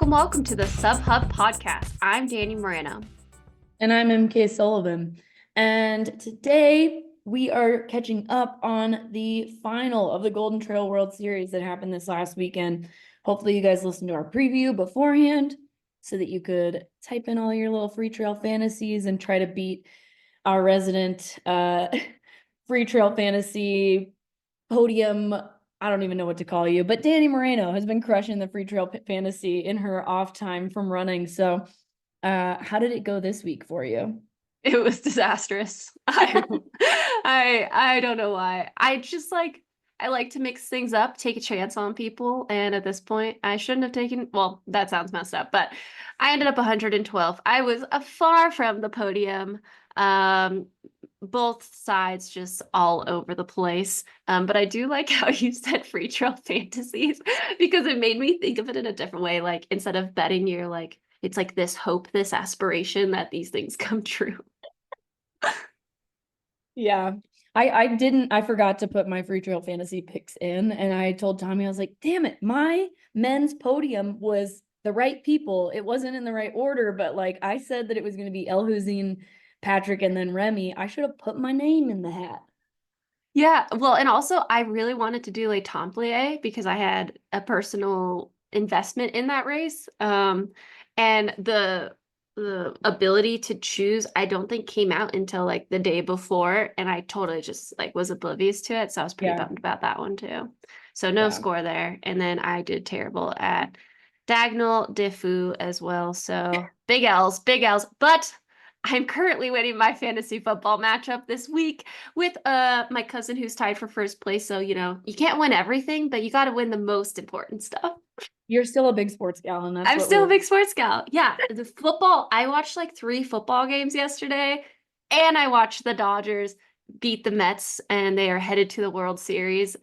Welcome to the Sub Hub podcast. I'm Dani Moreno. And I'm EmKay Sullivan. And today we are catching up on the final of the Golden Trail World Series that happened this last weekend. Hopefully you guys listened to our preview beforehand so that you could type in all your little free trail fantasies and try to beat our resident free trail fantasy podium. I don't even know what to call you, but Dani Moreno has been crushing the free trail fantasy in her off time from running. So how did it go this week for you? It was disastrous. I don't know why. I like to mix things up, take a chance on people, and at this point, I shouldn't have taken. Well, that sounds messed up, but I ended up 112. I was far from the podium. Both sides just all over the place. But I do like how you said free trail fantasies because it made me think of it in a different way. Like instead of betting, you're like, it's like this hope, this aspiration that these things come true. Yeah. I forgot to put my free trail fantasy picks in, and I told Tommy, I was like, damn it, my men's podium was the right people. It wasn't in the right order, but like I said that it was going to be Elhousine, Patrick, and then Remi. I should have put my name in the hat. Yeah, well, and also I really wanted to do Les Templiers because I had a personal investment in that race. And the ability to choose, I don't think came out until like the day before, and I totally just like was oblivious to it. So I was pretty Yeah. bummed about that one too. So no Yeah. score there. And then I did terrible at Diagonal Defu as well. So big L's, big L's. But I'm currently winning my fantasy football matchup this week with my cousin who's tied for first place. So, you know, you can't win everything, but you got to win the most important stuff. You're still a big sports gal, and that's I'm what still a we're big sports gal. Yeah, the football, I watched like 3 football games yesterday, and I watched the Dodgers beat the Mets, and they are headed to the World Series.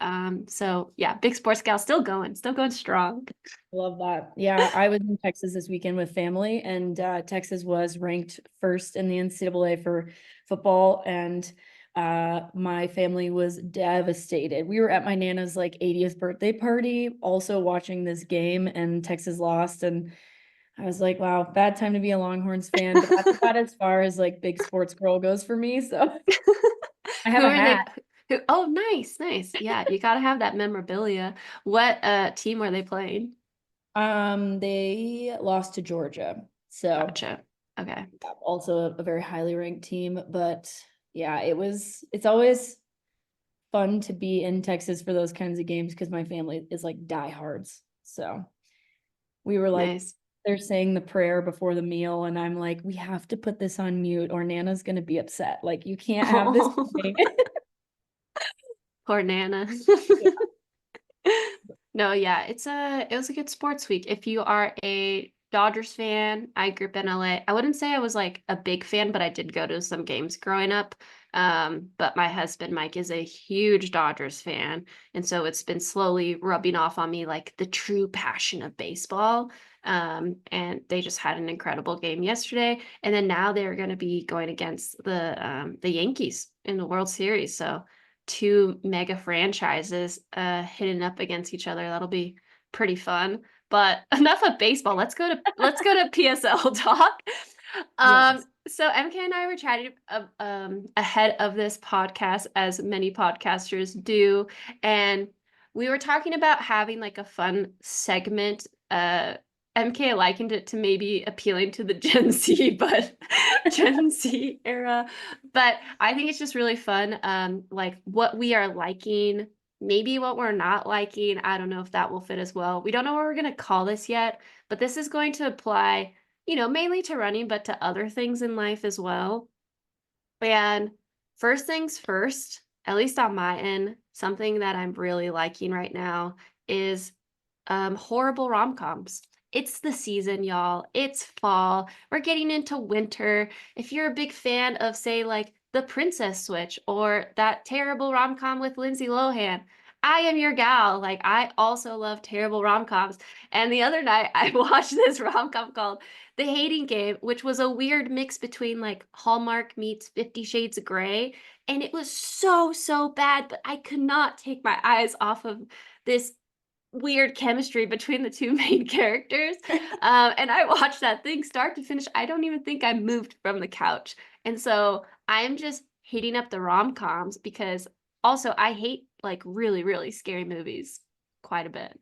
So yeah, big sports gal, still going strong. Love that. Yeah, I was in Texas this weekend with family, and Texas was ranked first in the NCAA for football, and my family was devastated. We were at my Nana's like 80th birthday party, also watching this game, and Texas lost, and I was like, wow, bad time to be a Longhorns fan, but that's about as far as like big sports girl goes for me. So I have Who a are they? hat. Oh, nice. Yeah, you got to have that memorabilia. What team were they playing? They lost to Georgia, so. Gotcha. Okay. Also a very highly ranked team, but yeah, it's always fun to be in Texas for those kinds of games because my family is like diehards. So we were like, Nice. they're saying the prayer before the meal, and I'm like, we have to put this on mute or Nana's gonna be upset. Like, you can't have this. Oh, poor Nana. No, yeah, it was a good sports week. If you are a Dodgers fan, I grew up in LA. I wouldn't say I was like a big fan, but I did go to some games growing up. But my husband Mike is a huge Dodgers fan, and so it's been slowly rubbing off on me like the true passion of baseball. And they just had an incredible game yesterday, and then now they're going to be going against the Yankees in the World Series. So two mega franchises hitting up against each other. That'll be pretty fun. But enough of baseball. Let's go to PSL talk. Yes. So EmKay and I were chatting ahead of this podcast, as many podcasters do, and we were talking about having like a fun segment. EmKay likened it to maybe appealing to the Gen Z, but Gen Z era. But I think it's just really fun. Like what we are liking, maybe what we're not liking. I don't know if that will fit as well. We don't know what we're going to call this yet, but this is going to apply, you know, mainly to running, but to other things in life as well. And first things first, at least on my end, something that I'm really liking right now is horrible rom-coms. It's the season, y'all. It's fall. We're getting into winter. If you're a big fan of, say, like The Princess Switch or that terrible rom-com with Lindsay Lohan, I am your gal. Like, I also love terrible rom-coms. And the other night, I watched this rom-com called The Hating Game, which was a weird mix between like Hallmark meets 50 Shades of Grey. And it was so, so bad, but I could not take my eyes off of this weird chemistry between the two main characters. And I watched that thing start to finish. I don't even think I moved from the couch. And so I'm just hitting up the rom-coms because also I hate like really, really scary movies quite a bit.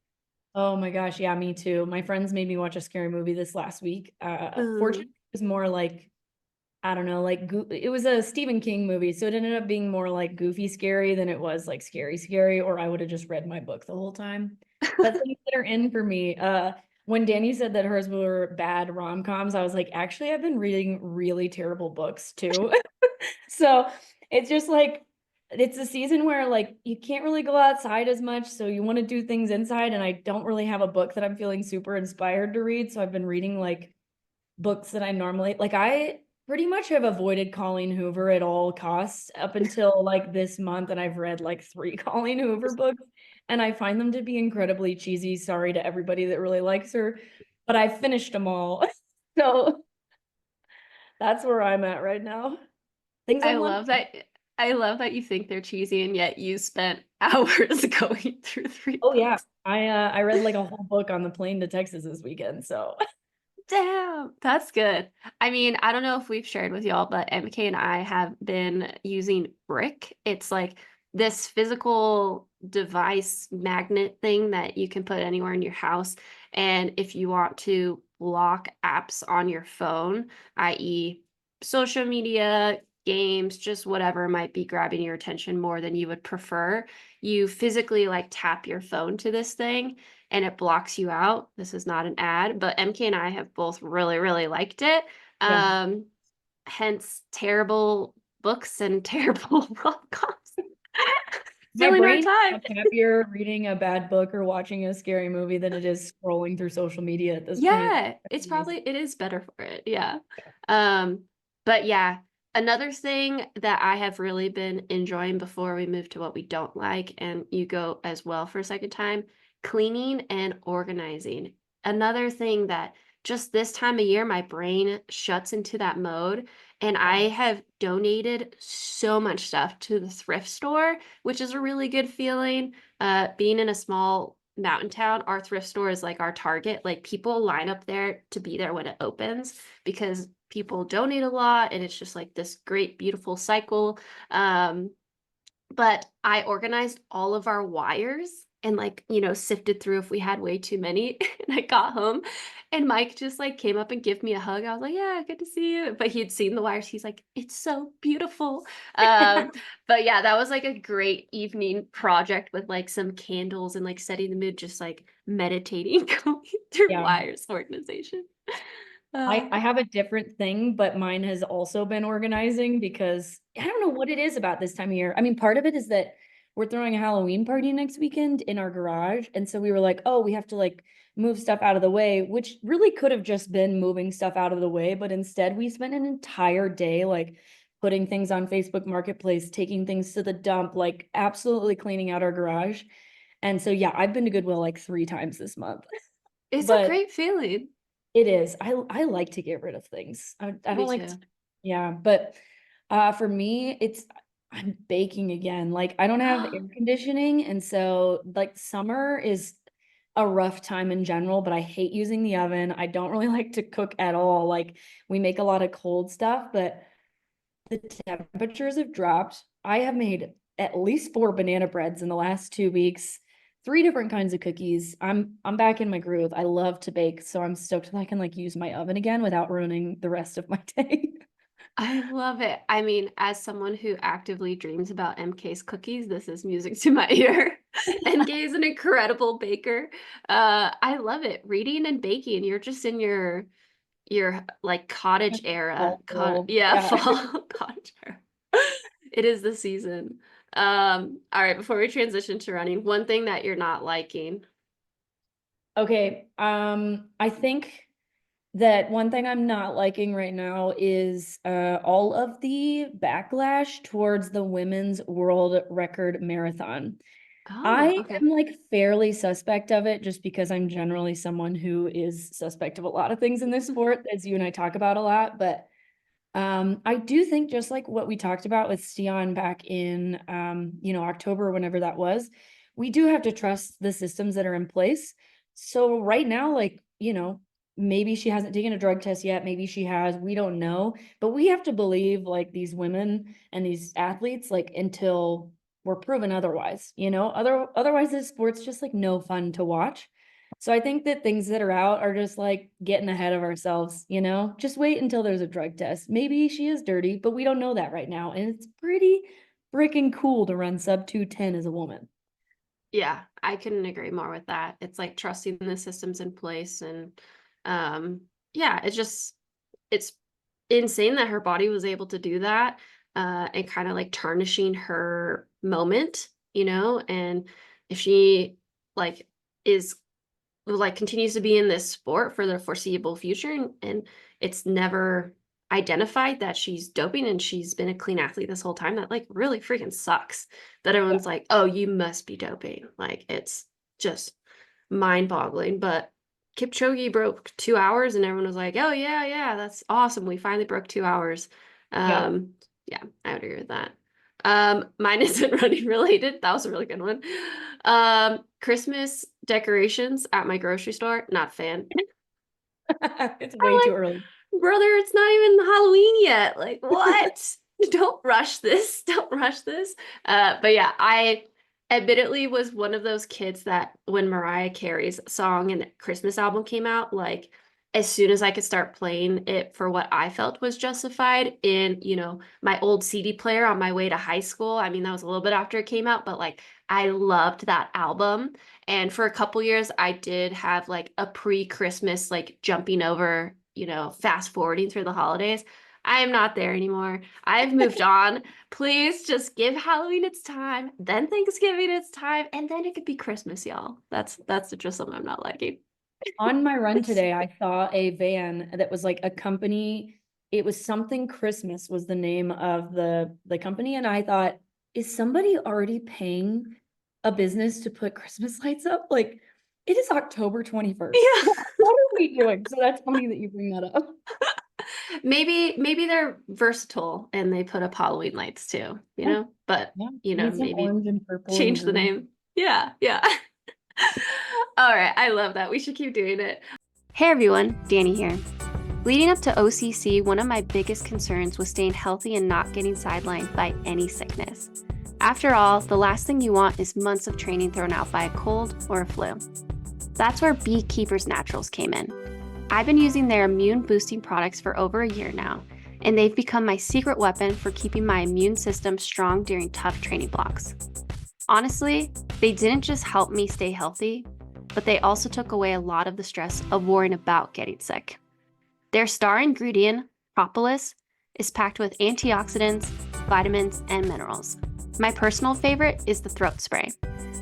Oh my gosh, yeah, me too. My friends made me watch a scary movie this last week. Ooh. Fortunately, it was more like, I don't know, like it was a Stephen King movie, so it ended up being more like goofy scary than it was like scary scary, or I would have just read my book the whole time. But things that are in for me, when Danny said that hers were bad rom-coms, I was like, actually, I've been reading really terrible books too. So it's just like it's a season where like you can't really go outside as much, so you want to do things inside, and I don't really have a book that I'm feeling super inspired to read, so I've been reading like books that I normally like. I pretty much have avoided Colleen Hoover at all costs up until like this month, and I've read like 3 Colleen Hoover books, and I find them to be incredibly cheesy. Sorry to everybody that really likes her, but I finished them all. So that's where I'm at right now. Things I I'm like, love that. I love that you think they're cheesy and yet you spent hours going through three oh yeah, books. I read like a whole book on the plane to Texas this weekend. So Damn, that's good. I mean, I don't know if we've shared with y'all, but MK and I have been using Brick. It's like this physical device magnet thing that you can put anywhere in your house. And if you want to block apps on your phone, i.e., social media, games, just whatever might be grabbing your attention more than you would prefer, you physically like tap your phone to this thing and it blocks you out. This is not an ad, but MK and I have both really, really liked it. yeah, Um, Hence terrible books and terrible rom-coms my filling our brain is time. much happier reading a bad book or watching a scary movie than it is scrolling through social media at this point. Yeah, it is better for it. Yeah. Um, but yeah, another thing that I have really been enjoying before we move to what we don't like, and you go as well for a second time, cleaning and organizing. Another thing that just this time of year, my brain shuts into that mode, and I Yeah, have donated so much stuff to the thrift store, which is a really good feeling. Being in a small mountain town, our thrift store is like our target. Like people line up there to be there when it opens because people donate a lot and it's just like this great, beautiful cycle. Um, but I organized all of our wires and like, sifted through if we had way too many. And I got home and Mike just like came up and gave me a hug. I was like, yeah, good to see you. But he had seen the wires. He's like, it's so beautiful. Um, but yeah, that was like a great evening project with like some candles and like setting the mood, just like meditating, going through yeah. wires organization. Uh, I have a different thing, but mine has also been organizing because I don't know what it is about this time of year. I mean, part of it is that we're throwing a Halloween party next weekend in our garage. And so we were like, oh, we have to like move stuff out of the way, which really could have just been moving stuff out of the way. But instead, we spent an entire day like putting things on Facebook Marketplace, taking things to the dump, like absolutely cleaning out our garage. And so, yeah, I've been to Goodwill like 3 times this month, it's a but great feeling. it is. I like to get rid of things. I Me don't like to, too. yeah, but for me it's I'm baking again. Like I don't have air conditioning, and so like summer is a rough time in general, but I hate using the oven. I don't really like to cook at all. Like we make a lot of cold stuff, but the temperatures have dropped. I have made at least 4 banana breads in the last 2 weeks, 3 different kinds of cookies. I'm back in my groove. I love to bake, so I'm stoked that I can like use my oven again without ruining the rest of my day. I love it. I mean, as someone who actively dreams about MK's cookies, this is music to my ear. MK is an incredible baker. I love it. Reading and baking. You're just in your like cottage era. Fall girl. Yeah, Yeah. fall cottage era. It is the season. All right, before we transition to running, one thing that you're not liking. Okay. I think that one thing I'm not liking right now is all of the backlash towards the women's world record marathon. Oh, I okay. am like fairly suspect of it just because I'm generally someone who is suspect of a lot of things in this sport, as you and I talk about a lot. But I do think just like what we talked about with Stian back in October, whenever that was, we do have to trust the systems that are in place. So right now, like, maybe she hasn't taken a drug test yet, maybe she has, we don't know. But we have to believe like these women and these athletes like until we're proven otherwise, otherwise this sport's just like no fun to watch. So I think that things that are out are just like getting ahead of ourselves, Just wait until there's a drug test. Maybe she is dirty, but we don't know that right now. And it's pretty freaking cool to run sub 210 as a woman. Yeah, I couldn't agree more with that. It's like trusting the systems in place and yeah, it's insane that her body was able to do that and kind of like tarnishing her moment, and if she like is like continues to be in this sport for the foreseeable future and it's never identified that she's doping and she's been a clean athlete this whole time, that like really freaking sucks that Yeah. everyone's like, oh, you must be doping. Like it's just mind-boggling. But Kipchoge broke 2 hours and everyone was like, oh yeah, that's awesome, we finally broke 2 hours. Yeah. um yeah, I would agree with that. Mine isn't running related. That was a really good one. Christmas decorations at my grocery store, not a fan. It's way I'm too like, early. brother, it's not even Halloween yet. Like, what? Don't rush this. Don't rush this. But yeah, I admittedly was one of those kids that when Mariah Carey's song and Christmas album came out, like as soon as I could start playing it for what I felt was justified in, my old CD player on my way to high school. I mean, that was a little bit after it came out, but like I loved that album. And for a couple years, I did have like a pre-Christmas, like jumping over, fast forwarding through the holidays. I am not there anymore. I've moved on. Please just give Halloween its time, then Thanksgiving its time, and then it could be Christmas, y'all. That's just something I'm not liking. On my run today, I saw a van that was like a company. It was something Christmas was the name of the company. And I thought, is somebody already paying a business to put Christmas lights up? Like it is October 21st. Yeah. What are we doing? So that's funny that you bring that up. Maybe they're versatile and they put up Halloween lights too, Yeah, but yeah. Need some maybe orange and purple and change the green. name. Yeah, yeah. All right, I love that. We should keep doing it. Hey everyone, Dani here. Leading up to OCC, one of my biggest concerns was staying healthy and not getting sidelined by any sickness. After all, the last thing you want is months of training thrown out by a cold or a flu. That's where Beekeepers Naturals came in. I've been using their immune boosting products for over a year now, and they've become my secret weapon for keeping my immune system strong during tough training blocks. Honestly, they didn't just help me stay healthy, but they also took away a lot of the stress of worrying about getting sick. Their star ingredient, propolis, is packed with antioxidants, vitamins, and minerals. My personal favorite is the throat spray,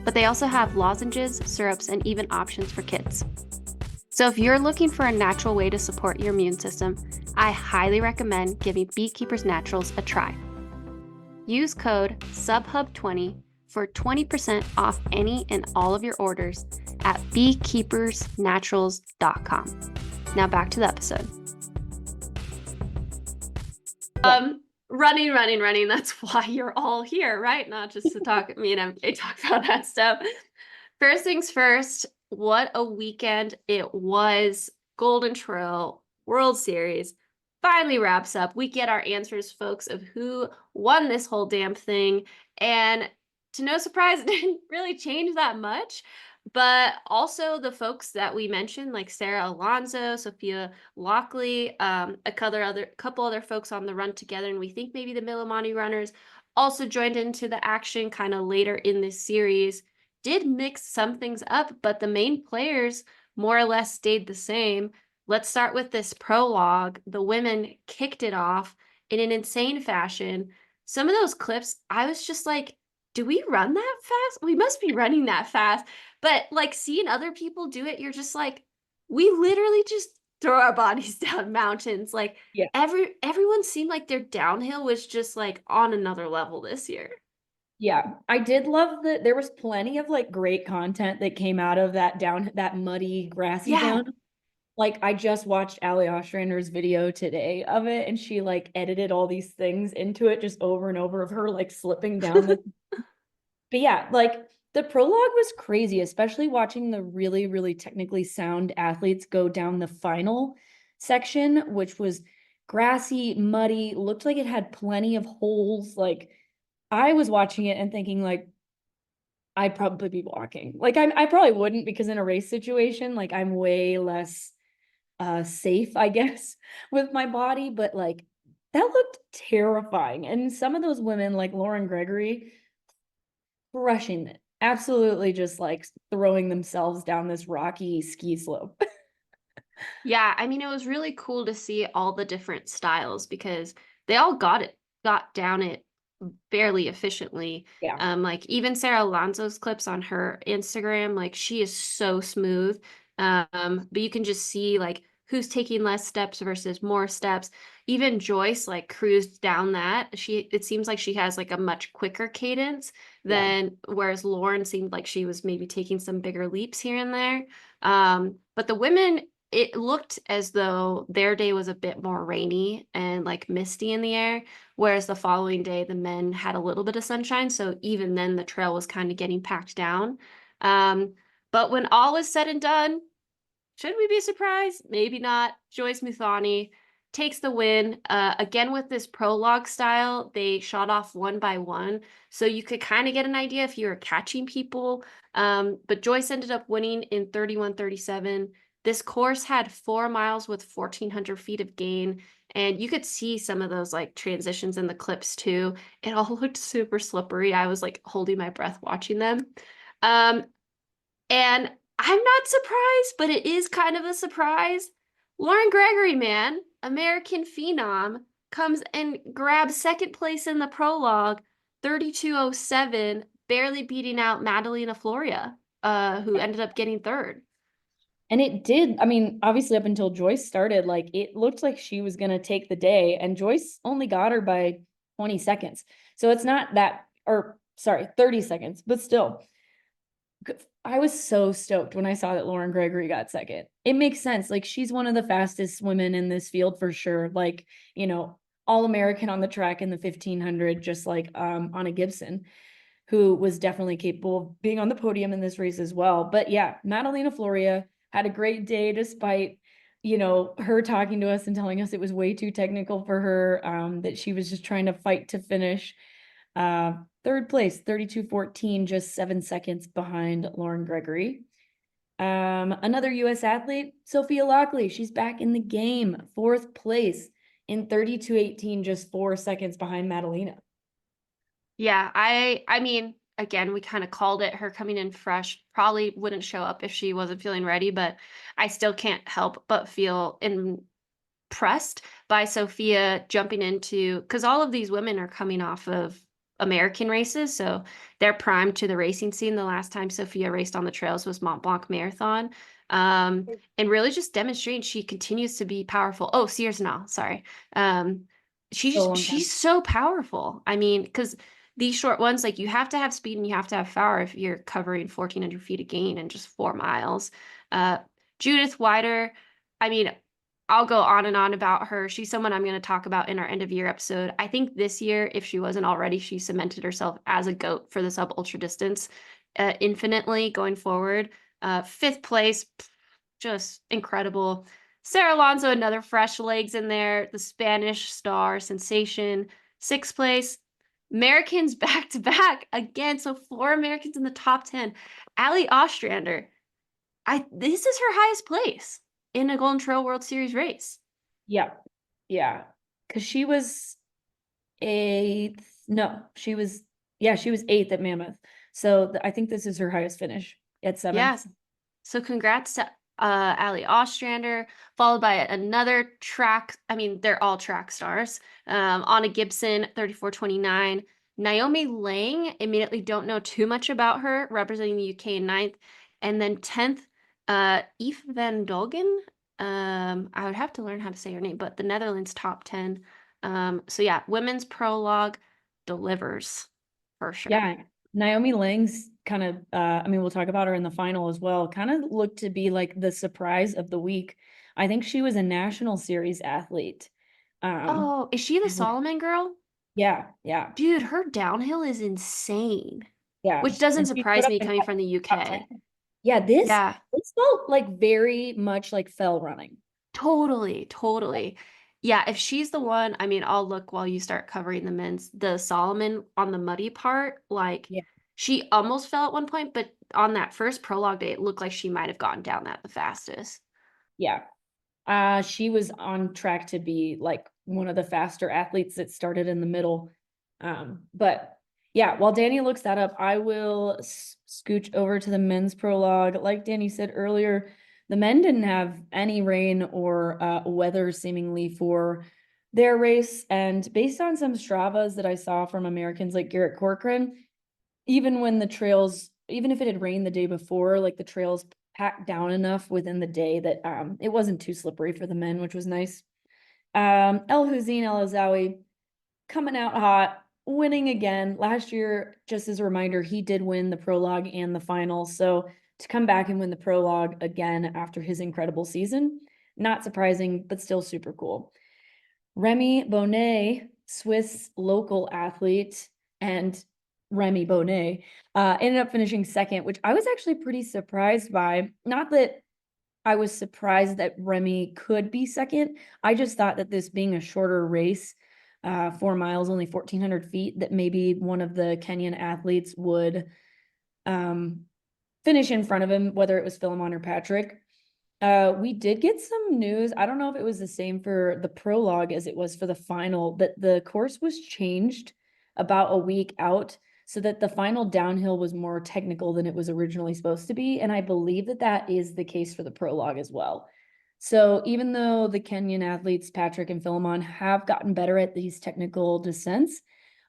but they also have lozenges, syrups, and even options for kids. So if you're looking for a natural way to support your immune system, I highly recommend giving Beekeepers Naturals a try. Use code SUBHUB20 for 20% off any and all of your orders at beekeepersnaturals.com. Now back to the episode. Running. That's why you're all here, right? Not just to talk, me and EmKay talk about that stuff. First things first, what a weekend it was. Golden Trail World Series finally wraps up. We get our answers, folks, of who won this whole damn thing. And to no surprise, it didn't really change that much. But also the folks that we mentioned, like Sarah Alonso, Sophia Lockley, a couple other folks on the run together, and we think maybe the Millimani runners also joined into the action kind of later in this series. Did mix some things up, but the main players more or less stayed the same. Let's start with this prologue. The women kicked it off in an insane fashion. Some of those clips, I was just like, do we run that fast? We must be running that fast. But like seeing other people do it, you're just like, we literally just throw our bodies down mountains. Like Yeah. everyone seemed like their downhill was just like on another level this year. Yeah, I did love that there was plenty of like great content that came out of that muddy, grassy Yeah. down. Like I just watched Ali Ostrander's video today of it, and she like edited all these things into it just over and over of her like slipping down the. But yeah, like the prologue was crazy, especially watching the really, really technically sound athletes go down the final section, which was grassy, muddy, looked like it had plenty of holes. Like I was watching it and thinking like I'd probably be walking. Like I probably wouldn't, because in a race situation, like I'm way less safe, I guess, with my body, but like that looked terrifying. And some of those women, like Lauren Gregory, crushing it. Absolutely just like throwing themselves down this rocky ski slope. Yeah, I mean, it was really cool to see all the different styles because they all got down it fairly efficiently. Yeah. Like even Sarah Alonso's clips on her Instagram, like she is so smooth. But you can just see like who's taking less steps versus more steps. Even Joyce like cruised down that. It seems like she has like a much quicker cadence Yeah. than whereas Lauren seemed like she was maybe taking some bigger leaps here and there. But the women, it looked as though their day was a bit more rainy and like misty in the air, whereas the following day the men had a little bit of sunshine. So even then the trail was kind of getting packed down. Um, but when all is said and done, should we be surprised? Maybe not. Joyce Muthani takes the win. Again, with this prologue style, they shot off one by one. So you could kind of get an idea if you were catching people. But Joyce ended up winning in 31:37. This course had 4 miles with 1,400 feet of gain. And you could see some of those like transitions in the clips too. It all looked super slippery. I was like holding my breath watching them. Um, and I'm not surprised, but it is kind of a surprise. Lauren Gregory, man, American phenom, comes and grabs second place in the prologue, 32:07, barely beating out Madalena Floria, who ended up getting third. And it did. I mean, obviously, up until Joyce started, like it looked like she was going to take the day, and Joyce only got her by 20 seconds. So it's not that, or sorry, 30 seconds, but still, I was so stoked when I saw that Lauren Gregory got second. It makes sense. Like she's one of the fastest women in this field for sure. Like, all American on the track in the 1500, just like Anna Gibson, who was definitely capable of being on the podium in this race as well. But yeah, Madalena Floria had a great day despite, her talking to us and telling us it was way too technical for her, that she was just trying to fight to finish. Third place, 32:14, just 7 seconds behind Lauren Gregory. Another US athlete, Sophia Lockley, she's back in the game. Fourth place in 32:18, just 4 seconds behind Madalena. Yeah, I mean, again, we kind of called it her coming in fresh. Probably wouldn't show up if she wasn't feeling ready, but I still can't help but feel impressed by Sophia jumping into, because all of these women are coming off of American races, so they're primed to the racing scene. The last time Sophia raced on the trails was Mont Blanc Marathon. And really just demonstrating she continues to be powerful. Oh, Sears now, sorry. Um, So long time. she's so powerful. I mean, because these short ones, like you have to have speed and you have to have power if you're covering 1,400 feet of gain in just 4 miles. Uh, Judith Wider, I mean, I'll go on and on about her. She's someone I'm going to talk about in our end of year episode. I think this year, if she wasn't already, she cemented herself as a GOAT for the sub ultra distance infinitely going forward. Fifth place, just incredible. Sarah Alonso, another fresh legs in there. The Spanish star sensation. Sixth place. Americans back to back again. So 4 Americans in the top 10. Ali Ostrander. This is her highest place in a Golden Trail World Series race. Yeah. Yeah. Because she was eighth. No, she was eighth at Mammoth. So I think this is her highest finish at seventh. Yes. So congrats to Ali Ostrander, followed by another track. I mean, they're all track stars. Anna Gibson, 34:29. Naomi Lang, immediately don't know too much about her, representing the UK in ninth. And then 10th, Eve van Dolgen. I would have to learn how to say her name, but the Netherlands top 10. So yeah, women's prologue delivers for sure. Yeah, Naomi Lang's kind of I mean, we'll talk about her in the final as well. Kind of looked to be like the surprise of the week. I think she was a national series athlete. Um, Oh, is she the and Solomon girl? yeah, yeah, Dude, her downhill is insane, yeah. which doesn't And she put surprise up me an coming from the top UK. 10. Yeah, Yeah, this felt like very much like fell running. totally, totally. Yeah, if she's the one, I mean, I'll look while you start covering the men's. The Solomon on the muddy part, like Yeah, she almost fell at one point, but on that first prologue day, it looked like she might have gotten down that the fastest. yeah. She was on track to be like one of the faster athletes that started in the middle. But yeah, while Danny looks that up, I will scooch over to the men's prologue. Like Danny said earlier, the men didn't have any rain or weather seemingly for their race. And based on some Stravas that I saw from Americans like Garrett Corcoran, even when the trails, even if it had rained the day before, like the trails packed down enough within the day that it wasn't too slippery for the men, which was nice. Elhousine El Azawi coming out hot, winning again. Last year, just as a reminder, he did win the prologue and the final. So to come back and win the prologue again after his incredible season, not surprising, but still super cool. Remi Bonnet, Swiss local athlete, and Remi Bonnet ended up finishing second, which I was actually pretty surprised by. Not that I was surprised that Remi could be second. I just thought that this being a shorter race, 4 miles, only 1,400 feet, that maybe one of the Kenyan athletes would finish in front of him, whether it was Philemon or Patrick. We did get some news. I don't know if it was the same for the prologue as it was for the final, but the course was changed about a week out so that the final downhill was more technical than it was originally supposed to be. And I believe that that is the case for the prologue as well. So even though the Kenyan athletes, Patrick and Philemon, have gotten better at these technical descents,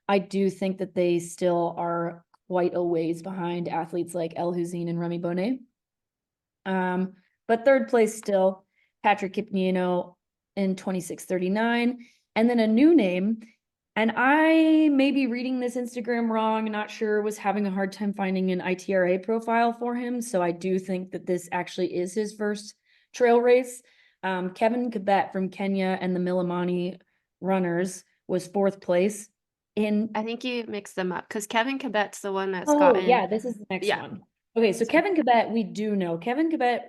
I do think that they still are quite a ways behind athletes like Elhousine and Remi Bonnet. But third place still, Patrick Kipnieno in 26:39. And then a new name, and I may be reading this Instagram wrong, not sure, was having a hard time finding an ITRA profile for him. So I do think that this actually is his first trail race. Kevin Kibet from Kenya and the Milimani runners was fourth place in. I think you mixed them up because Kevin Cabet's the one that's Oh, gotten, yeah, this is the next yeah. one. Okay, so Kevin Kibet, we do know. Kevin Kibet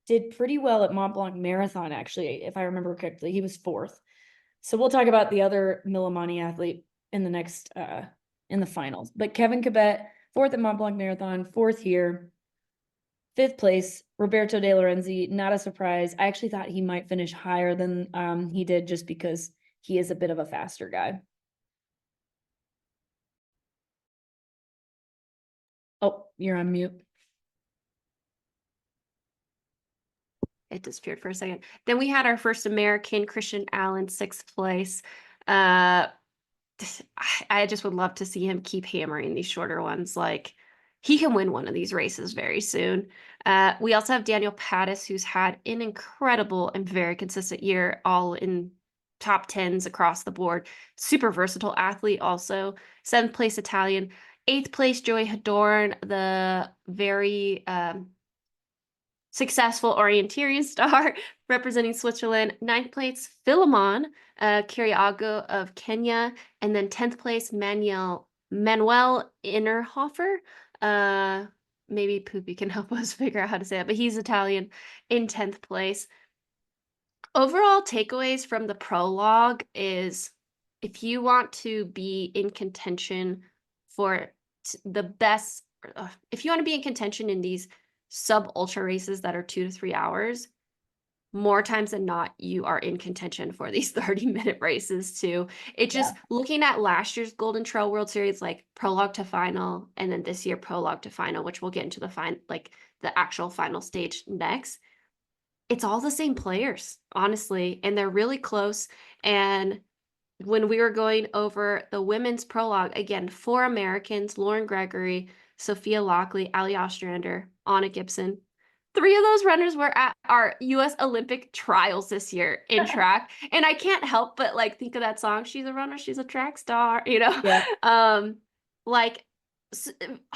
did pretty well at Mont Blanc Marathon, actually, if I remember correctly. He was fourth. So we'll talk about the other Milimani athlete in the next in the finals. But Kevin Kibet, fourth at Mont Blanc Marathon, fourth here, fifth place, Roberto De Lorenzi, not a surprise. I actually thought he might finish higher than he did just because he is a bit of a faster guy. Oh, you're on mute. It disappeared for a second. Then we had our first American, Christian Allen, sixth place. Uh, I just would love to see him keep hammering these shorter ones. Like he can win one of these races very soon. We also have Daniel Pattis, who's had an incredible and very consistent year, all in top tens across the board. Super versatile athlete, also seventh place Italian, eighth place Joey Hadorn, the very successful orienteering star representing Switzerland. Ninth place, Philemon Kiriago of Kenya. And then 10th place, Manuel Innerhofer. Maybe Poopy can help us figure out how to say that, but he's Italian in 10th place. Overall takeaways from the prologue is if you want to be in contention for the best, if you want to be in contention in these sub ultra races that are 2 to 3 hours, more times than not, you are in contention for these 30-minute races too. It Yeah. just looking at last year's Golden Trail World Series, like prologue to final, and then this year prologue to final, which we'll get into the actual final stage next. It's all the same players, honestly, and they're really close. And when we were going over the women's prologue, again, 4 Americans, Lauren Gregory, Sophia Lockley, Ali Ostrander, Anna Gibson. 3 of those runners were at our US Olympic trials this year in track. And I can't help but like think of that song, She's a Runner, She's a Track Star, you know? Yeah. Like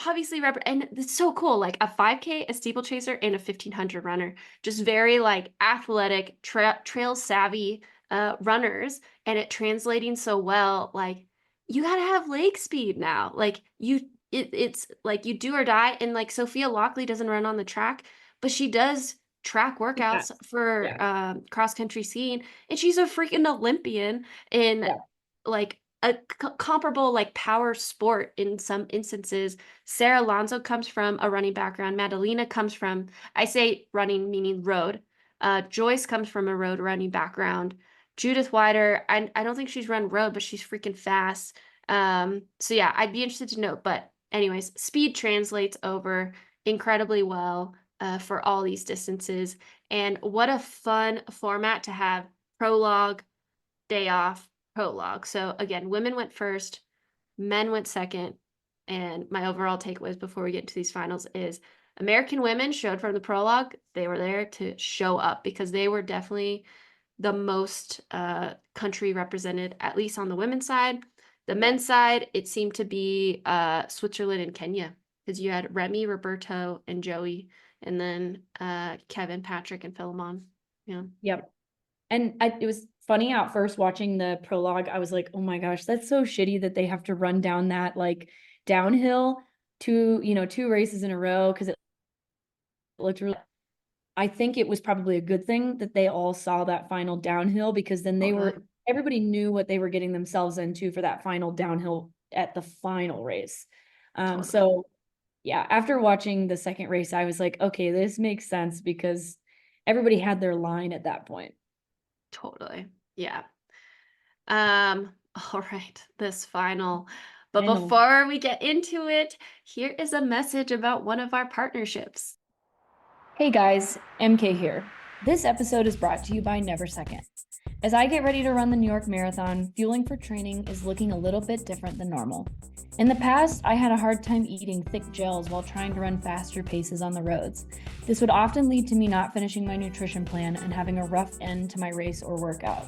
obviously and it's so cool, like a 5K, a steeplechaser, and a 1500 runner, just very like athletic trail savvy runners, and it translating so well. Like you gotta have leg speed now, like it's like you do or die. And like Sophia Lockley doesn't run on the track, but she does track workouts Yes. for Yeah. cross country scene, and she's a freaking Olympian in Yeah. like a comparable like power sport in some instances. Sarah Alonso comes from a running background. Madalena comes from, I say running meaning road. Joyce comes from a road running background. Judith Wider, I don't think she's run road, but she's freaking fast. So yeah, I'd be interested to know. But anyways, speed translates over incredibly well for all these distances. And what a fun format to have prologue, day off, prologue. So again, women went first, men went second. And my overall takeaways before we get into these finals is American women showed from the prologue, they were there to show up because they were definitely the most country represented, at least on the women's side. The Yeah. men's side, it seemed to be Switzerland and Kenya because you had Remi, Roberto, and Joey, and then Kevin, Patrick, and Philemon. Yeah. Yep. And it was funny at first watching the prologue. I was like, oh my gosh, that's so shitty that they have to run down that like downhill two races in a row because it looked really. I think it was probably a good thing that they all saw that final downhill because then Totally. everybody knew what they were getting themselves into for that final downhill at the final race. Totally. So yeah, after watching the second race, I was like, okay, this makes sense because everybody had their line at that point. Totally. Yeah. Um, all right, this final. But Final. before we get into it, here is a message about one of our partnerships. Hey guys, EmKay here. This episode is brought to you by Never Second. As I get ready to run the New York Marathon, fueling for training is looking a little bit different than normal. In the past, I had a hard time eating thick gels while trying to run faster paces on the roads. This would often lead to me not finishing my nutrition plan and having a rough end to my race or workout.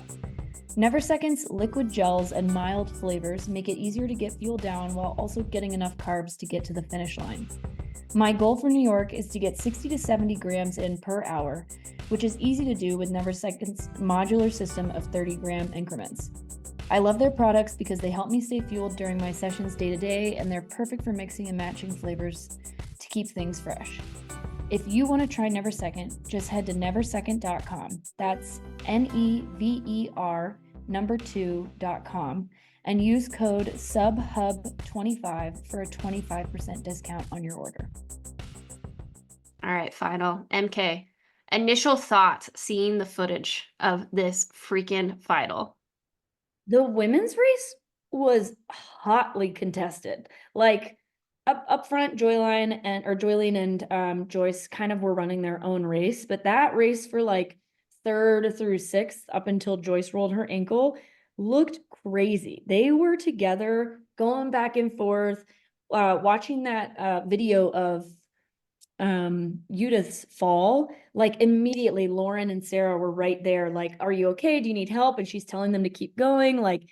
Never Second's liquid gels and mild flavors make it easier to get fuel down while also getting enough carbs to get to the finish line. My goal for New York is to get 60 to 70 grams in per hour, which is easy to do with Never Second's modular system of 30-gram increments. I love their products because they help me stay fueled during my sessions day to day, and they're perfect for mixing and matching flavors to keep things fresh. If you want to try Never Second, just head to neversecond.com. That's NEVER2.com and use code SUBHUB25 for a 25% discount on your order. All right, final. EmKay. Initial thoughts seeing the footage of this freaking final. The women's race was hotly contested. Like up front, Joyline and Joyce kind of were running their own race, but that race for like third through sixth up until Joyce rolled her ankle looked crazy. They were together, going back and forth. Watching that video of Judith's fall, like immediately Lauren and Sarah were right there, like, are you okay? Do you need help? And she's telling them to keep going. Like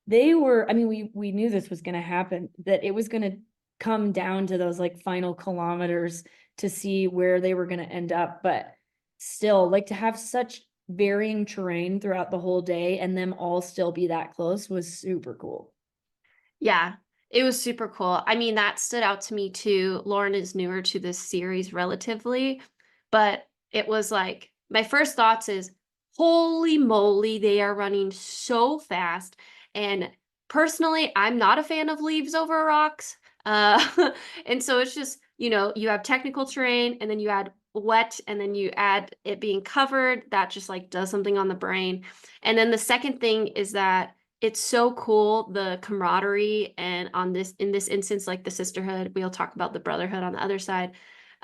they were, I mean, we knew this was going to happen, that it was going to come down to those like final kilometers to see where they were going to end up. But still, like to have such varying terrain throughout the whole day and them all still be that close was super cool. Yeah, it was super cool. I mean, that stood out to me too. Lauren is newer to this series relatively, but it was like my first thoughts is, holy moly, they are running so fast. And personally, I'm not a fan of leaves over rocks. And so it's just, you have technical terrain and then you add wet and then you add it being covered. That just like does something on the brain. And then the second thing is that it's so cool, the camaraderie, and in this instance, like the sisterhood, we'll talk about the brotherhood on the other side,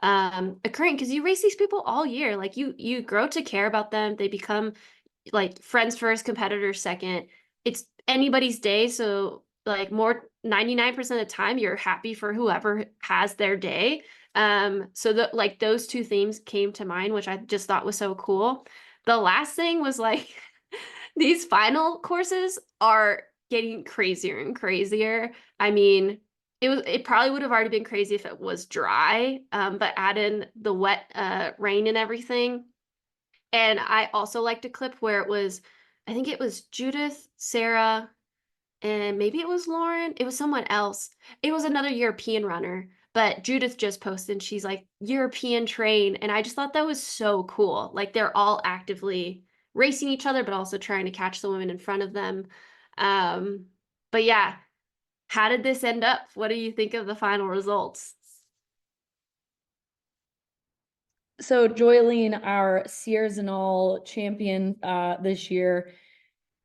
occurring because you race these people all year. Like you grow to care about them. They become like friends first, competitors second. It's anybody's day. So like more 99% of the time you're happy for whoever has their day. So like those two themes came to mind, which I just thought was so cool. The last thing was like these final courses are getting crazier and crazier. I mean, it probably would have already been crazy if it was dry, but add in the wet rain and everything. And I also liked a clip where it was, I think it was Judith, Sarah, and maybe it was Lauren. It was someone else. It was another European runner, but Judith just posted and she's like, European train. And I just thought that was so cool. Like they're all actively racing each other, but also trying to catch the women in front of them. Um, but yeah, how did this end up? What do you think of the final results? So Joyline, our Sierre champion this year,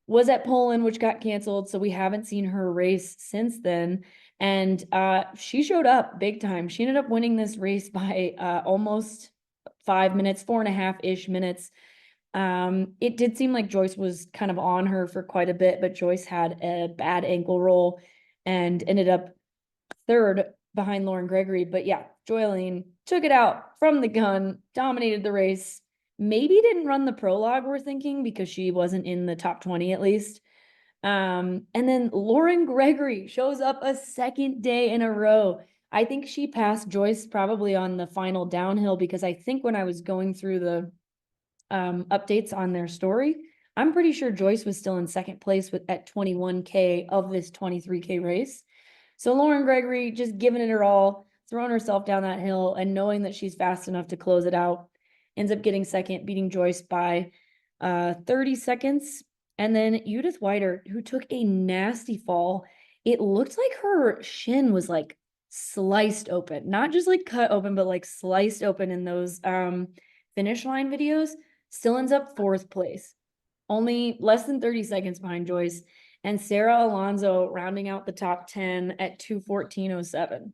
was at Poland, which got canceled. So we haven't seen her race since then. And she showed up big time. She ended up winning this race by almost 5 minutes, 4.5-ish minutes. It did seem like Joyce was kind of on her for quite a bit, but Joyce had a bad ankle roll and ended up third behind Lauren Gregory. But yeah, Joyline took it out from the gun, dominated the race. Maybe didn't run the prologue, we're thinking, because she wasn't in the top 20 at least. And then Lauren Gregory shows up a second day in a row. I think she passed Joyce probably on the final downhill, because I think when I was going through the updates on their story, I'm pretty sure Joyce was still in second place at 21K of this 23K race. So Lauren Gregory just giving it her all, throwing herself down that hill and knowing that she's fast enough to close it out, ends up getting second, beating Joyce by 30 seconds. And then Judith Wider, who took a nasty fall. It looked like her shin was like sliced open, not just like cut open, but like sliced open in those finish line videos. Still ends up fourth place, only less than 30 seconds behind Joyce, and Sarah Alonso rounding out the top 10 at 2:14:07.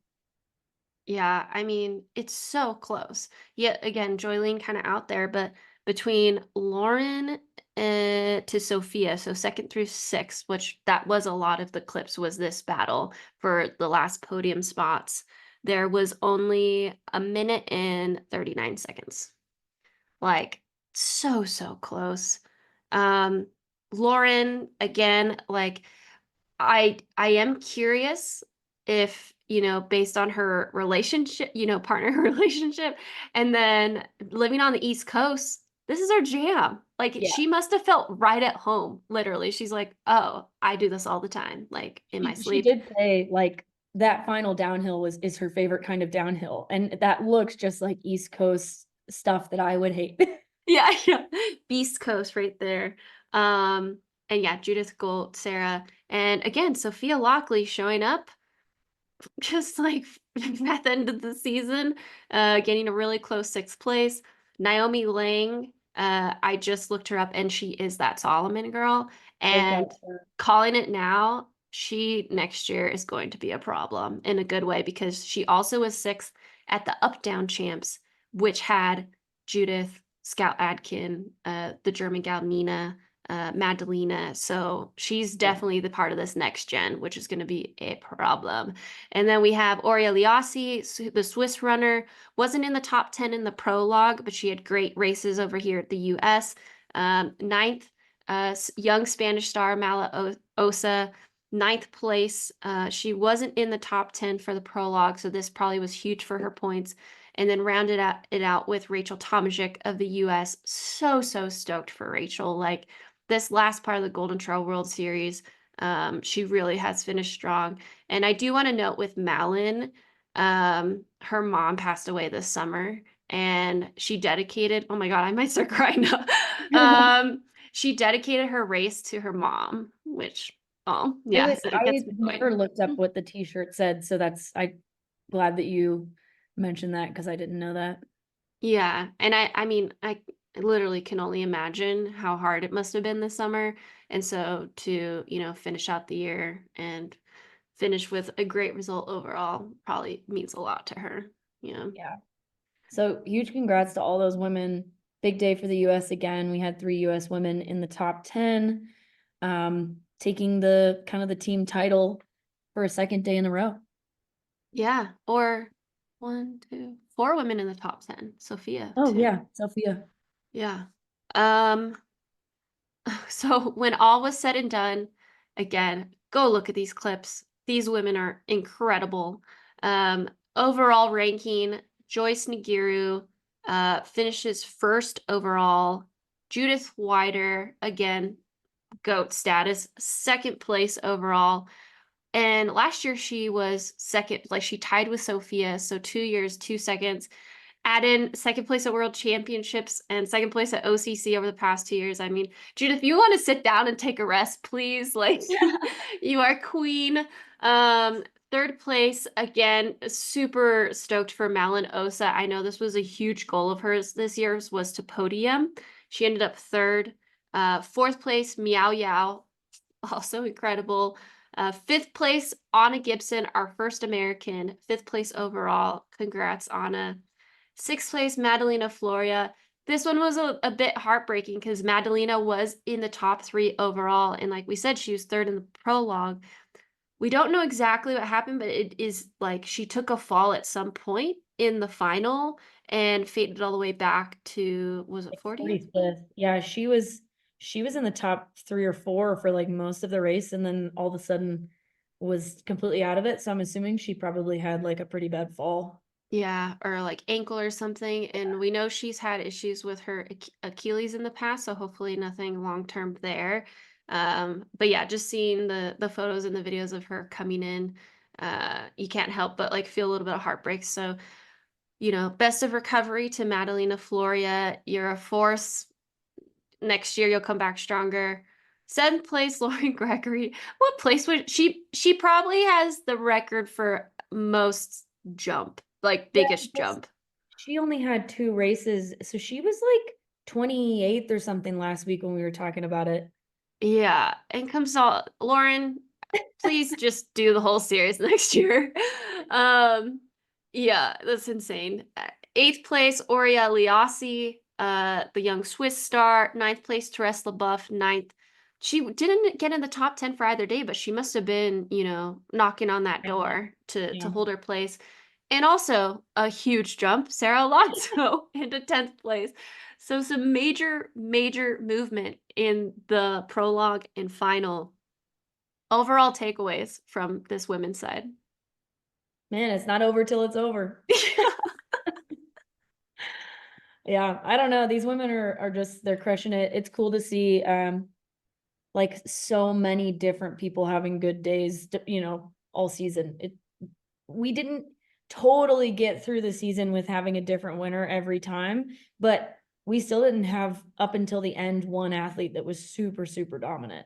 Yeah, I mean, it's so close. Yet again, Joyline kind of out there, but between Lauren to Sophia, so second through sixth, which that was a lot of the clips, was this battle for the last podium spots. There was only a minute and 39 seconds. Like so close. Um, Lauren, again, like I am curious if, based on her relationship, partner relationship, and then living on the East Coast, this is her jam. Like Yeah. she must have felt right at home, literally. She's like, "Oh, I do this all the time, like in my She sleep." did say like that final downhill is her favorite kind of downhill. And that looks just like East Coast stuff that I would hate. Yeah, yeah. Beast Coast right there. Um, and yeah, Judith Gold, Sarah, and again, Sophia Lockley showing up just like at the end of the season, getting a really close sixth place. Naomi Lang, I just looked her up and she is that Solomon girl. Look at And her. calling it now, she next year is going to be a problem in a good way because she also was sixth at the Up Down Champs, which had Judith, Scout Adkin, the German gal Nina, Madalena. So she's Yeah. definitely the part of this next gen, which is going to be a problem. And then we have Aurea Liassi, the Swiss runner, wasn't in the top 10 in the prologue, but she had great races over here at the US. Ninth, young Spanish star Mala Osa, ninth place. She wasn't in the top 10 for the prologue, so this probably was huge for her points. And then rounded it out with Rachel Tomasic of the US. So stoked for Rachel. Like this last part of the Golden Trail World Series, she really has finished strong. And I do want to note with Malin, her mom passed away this summer and she dedicated, oh my God, I might start crying now. She dedicated her race to her mom, which, oh, yeah, so it I gets me never going. looked up what the t-shirt said, so I glad that you mentioned that because I didn't know that. Yeah, and I mean, I literally can only imagine how hard it must have been this summer. And so to, finish out the year and finish with a great result overall probably means a lot to her. Yeah. Yeah. So huge congrats to all those women. Big day for the US again. We had 3 US women in the top 10, taking the kind of the team title for a second day in a row. Yeah. Or one, two, four women in the top 10. Sophia Oh too. yeah, Sophia. Yeah. Um, so when all was said and done, again, go look at these clips. these women are incredible. Overall ranking, Joyce Nigiru finishes first overall. Judith Wider, again, GOAT status, second place overall. And last year she was second, like she tied with Sophia. So 2 years, 2 seconds. Add in second place at World Championships and second place at OCC over the past 2 years. I mean, Judith, you want to sit down and take a rest, please? Like, you are queen. Third place, again, super stoked for Malin Osa. I know this was a huge goal of hers this year, was to podium. She ended up third. Fourth place, Meow Yao, also incredible. Fifth place, Anna Gibson, our first American, fifth place overall. Congrats, Anna. Sixth place, Madalena Floria. This one was a bit heartbreaking because Madalena was in the top 3 overall. And like we said, she was third in the prologue. We don't know exactly what happened, but it is like she took a fall at some point in the final and faded all the way back to, was it 40th? 45th. Yeah, she was in the top 3 or 4 for like most of the race, and then all of a sudden was completely out of it. So I'm assuming she probably had like a pretty bad fall. Yeah, or like ankle or something. And we know she's had issues with her Achilles in the past, so hopefully nothing long term there. But yeah, just seeing the photos and the videos of her coming in, you can't help but like feel a little bit of heartbreak. So, best of recovery to Madalena Floria. You're a force. Next year you'll come back stronger. Seventh place, Lauren Gregory. What place would she probably has the record for most jump, like Yeah, biggest jump. she only had 2 races, so she was like 28th or something last week when we were talking about it. Yeah. And comes all Lauren, please just do the whole series next year. Yeah, that's insane. Eighth place, Aurea Liassi, the young Swiss star. Ninth place, Therese LeBuff. Ninth. She didn't get in the top 10 for either day, but she must have been, knocking on that Yeah. door to Yeah. hold her place. And also a huge jump, Sarah Alonso into 10th place. So some major, major movement in the prologue and final. Overall takeaways from this women's side. Man, it's not over till it's over. Yeah, I don't know. These women are just they're crushing it. It's cool to see like so many different people having good days, all season. We didn't totally get through the season with having a different winner every time, but we still didn't have up until the end one athlete that was super, super dominant.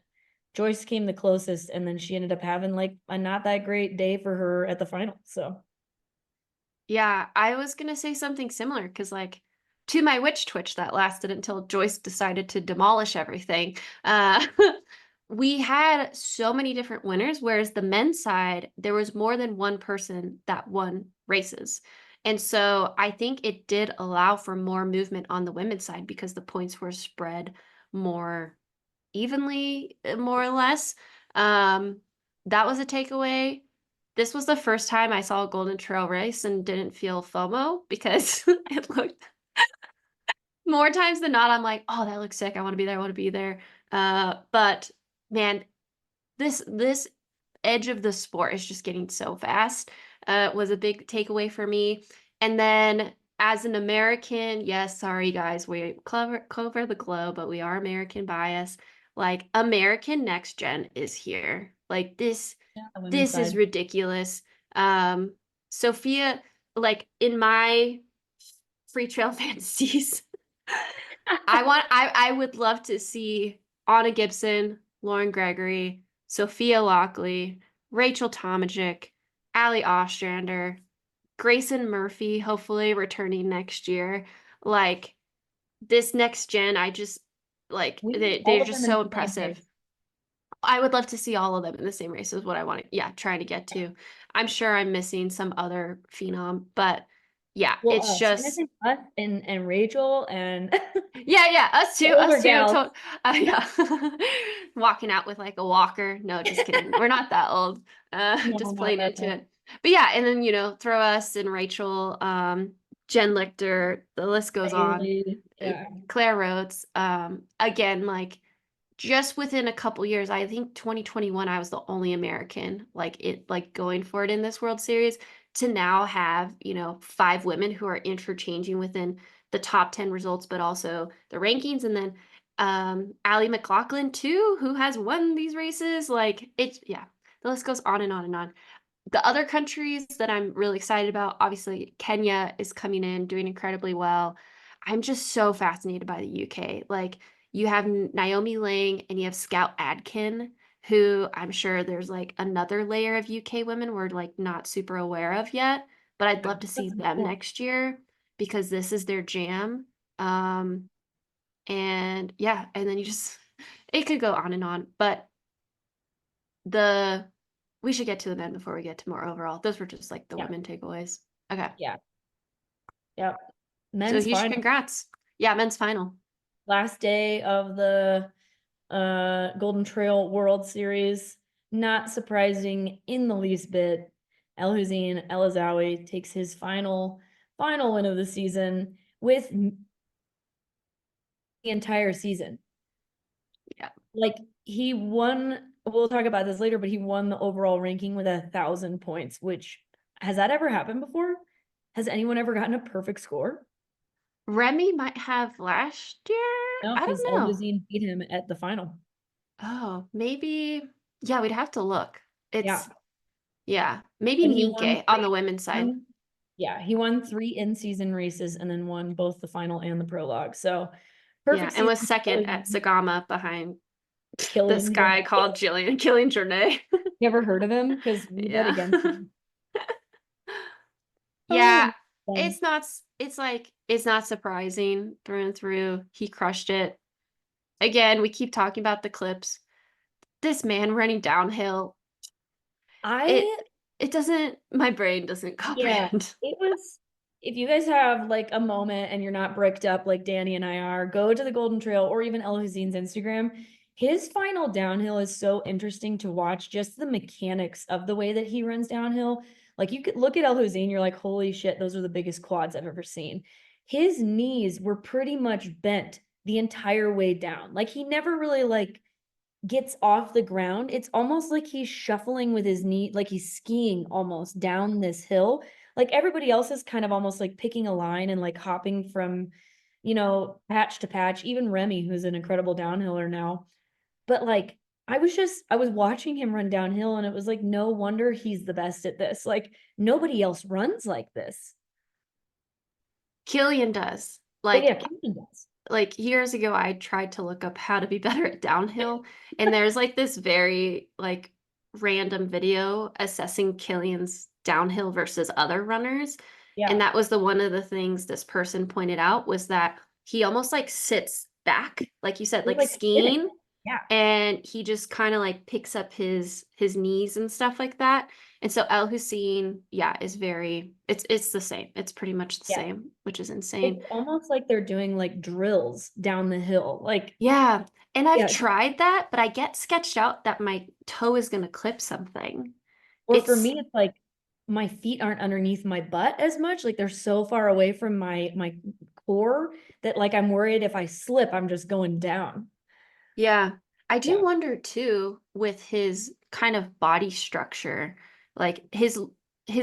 Joyce came the closest, and then she ended up having like a not that great day for her at the final. So Yeah, I was gonna say something similar because, like, to my witch twitch that lasted until Joyce decided to demolish everything. We had so many different winners, whereas the men's side, there was more than one person that won races. And so I think it did allow for more movement on the women's side because the points were spread more evenly, more or less. Um, that was a takeaway. This was the first time I saw a Golden Trail race and didn't feel FOMO because it looked more times than not. I'm like, oh, that looks sick. I want to be there. I want to be there. But man, this edge of the sport is just getting so fast. Was a big takeaway for me. And then as an American, yes, sorry guys, we cover the globe, but we are American bias. Like American Next Gen is here. Like this yeah, the women's this is side. ridiculous. Sophia, like in my free trail fantasies, I would love to see Anna Gibson, Lauren Gregory, Sophia Lockley, Rachel Tomajic, Ali Ostrander, Grayson Murphy, hopefully returning next year. Like this next gen, I just like We need they're all of just them in so the same impressive. race. I would love to see all of them in the same race is what I want to, yeah, trying to get to. I'm sure I'm missing some other phenom, but yeah, Well, it's us. I just think us and Rachel and yeah, us the too, older us too. gals. Yeah, walking out with like a walker. No, just kidding. We're not that old. No, Just not playing that into bad. it. But yeah, and then throw us and Rachel, Jen Lichter. The list goes on. Bailey. Uh, Yeah. Claire Rhodes. Again, like just within a couple years, I think 2021, I was the only American like going for it in this World Series to now have, 5 women who are interchanging within the top 10 results, but also the rankings. And then Allie McLaughlin too, who has won these races. Like it, yeah, the list goes on and on and on. The other countries that I'm really excited about, obviously Kenya is coming in doing incredibly well. I'm just so fascinated by the UK. Like you have Naomi Lang and you have Scout Adkin, who I'm sure there's like another layer of UK women we're like not super aware of yet, but I'd Yeah, love to see that's them cool. next year because this is their jam. Um, and yeah, and then you just it could go on and on, but the we should get to the men before we get to more overall. Those were just like the Yeah, women takeaways. Okay. yeah, yeah. So Men's huge final, congrats. Yeah, men's final. last day of the Golden Trail World Series. Not surprising in the least bit. Elhousine El takes his final win of the season with the entire season. Yeah. Like he won, we'll talk about this later, but he won the overall ranking with 1,000 points, which has that ever happened before? Has anyone ever gotten a perfect score? Remi might have last year. No, I because don't know. Elhousine beat him at the final. Oh, maybe. Yeah, we'd have to look. Yeah. It's yeah, maybe And he won Nike on the women's side. yeah, he won 3 in-season races and then won both the final and the prologue. So Yeah, perfect and season was second for at Sagama behind this Killian guy Jornet. called Killian Jornet. You ever heard of him? Because we bet Yeah. against him. Yeah, Oh, fun. it's like it's not surprising through and through. He crushed it. Again, we keep talking about the clips. This man running downhill, it I it doesn't my brain doesn't Yeah, comprehend. it was. If you guys have like a moment and you're not bricked up like Dani and I are, go to the Golden Trail or even Elhousine's Instagram. His final downhill is so interesting to watch, just the mechanics of the way that he runs downhill. Like you could look at Elhousine, you're like, holy shit, those are the biggest quads I've ever seen. His knees were pretty much bent the entire way down. Like he never really like gets off the ground. It's almost like he's shuffling with his knee, like he's skiing almost down this hill. Like everybody else is kind of almost like picking a line and like hopping from, patch to patch. Even Remi, who's an incredible downhiller now. But like, I was watching him run downhill and it was like, no wonder he's the best at this. Like, nobody else runs like this. Killian does. Oh, yeah, Kevin does. Like years ago I tried to look up how to be better at downhill and there's like this very like random video assessing Killian's downhill versus other runners. And Yeah. that was the one of the things this person pointed out was that he almost like sits back, like you said, He's like like spinning. skiing, Yeah. and he just kind of like picks up his knees and stuff like that. And so El Hussein, yeah, is very it's the same. It's pretty much the Yeah. same, which is insane. It's almost like they're doing like drills down the hill. Like, Yeah. And I've yeah, tried that, but I get sketched out that my toe is gonna clip something. or for It's me, it's like my feet aren't underneath my butt as much. Like they're so far away from my core that like I'm worried if I slip, I'm just going down. yeah. I do Yeah. wonder too with his kind of body structure, like his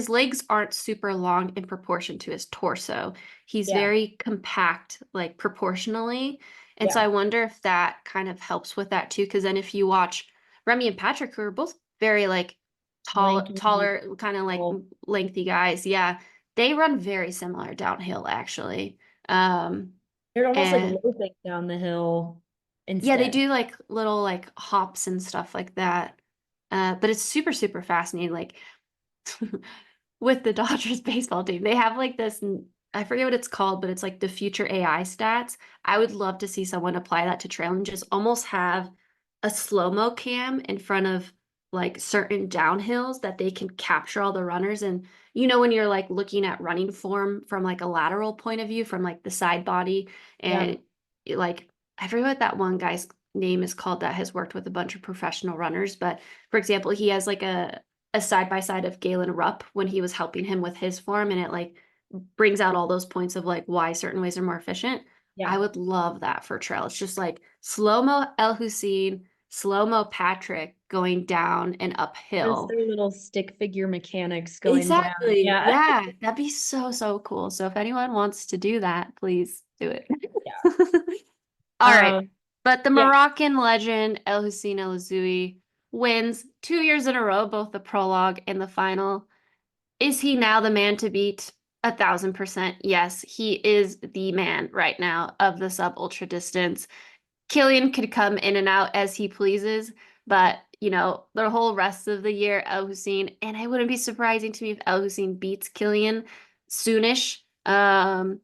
legs aren't super long in proportion to his torso. He's Yeah. very compact, like proportionally. And so Yeah. I wonder if that kind of helps with that too. Because then if you watch Remy and Patrick, who are both very like Lanky. taller, kind of like Well, lengthy guys, yeah, they run very similar downhill actually. Um, they're almost like and loping down the hill yeah, they instead. do like little like hops and stuff like that. But it's super, super fascinating. Like with the Dodgers baseball team, they have like this, I forget what it's called, but it's like the future AI stats. I would love to see someone apply that to trail and just almost have a slow-mo cam in front of like certain downhills that they can capture all the runners. And when you're like looking at running form from like a lateral point of view, from like the side body, Yeah. and like I forget what that one guy's name is called that has worked with a bunch of professional runners, but for example, he has like a side by side of Galen Rupp when he was helping him with his form, and it like brings out all those points of like why certain ways are more efficient. I Yeah. would love that for trail. It's just like slow-mo Elhousine, slow-mo Patrick going down and Just uphill. their little stick figure mechanics going down. Exactly. Yeah. Yeah, that'd be so, so cool. So if anyone wants to do that, please do it. Yeah. All right. But the Yeah. Moroccan legend Elhousine El Azoui wins 2 years in a row, both the prologue and the final. Is he now the man to beat? 1,000%. Yes, he is the man right now of the sub ultra distance. Killian could come in and out as he pleases, but the whole rest of the year, Elhousine, and it wouldn't be surprising to me if Elhousine beats Killian soonish. He's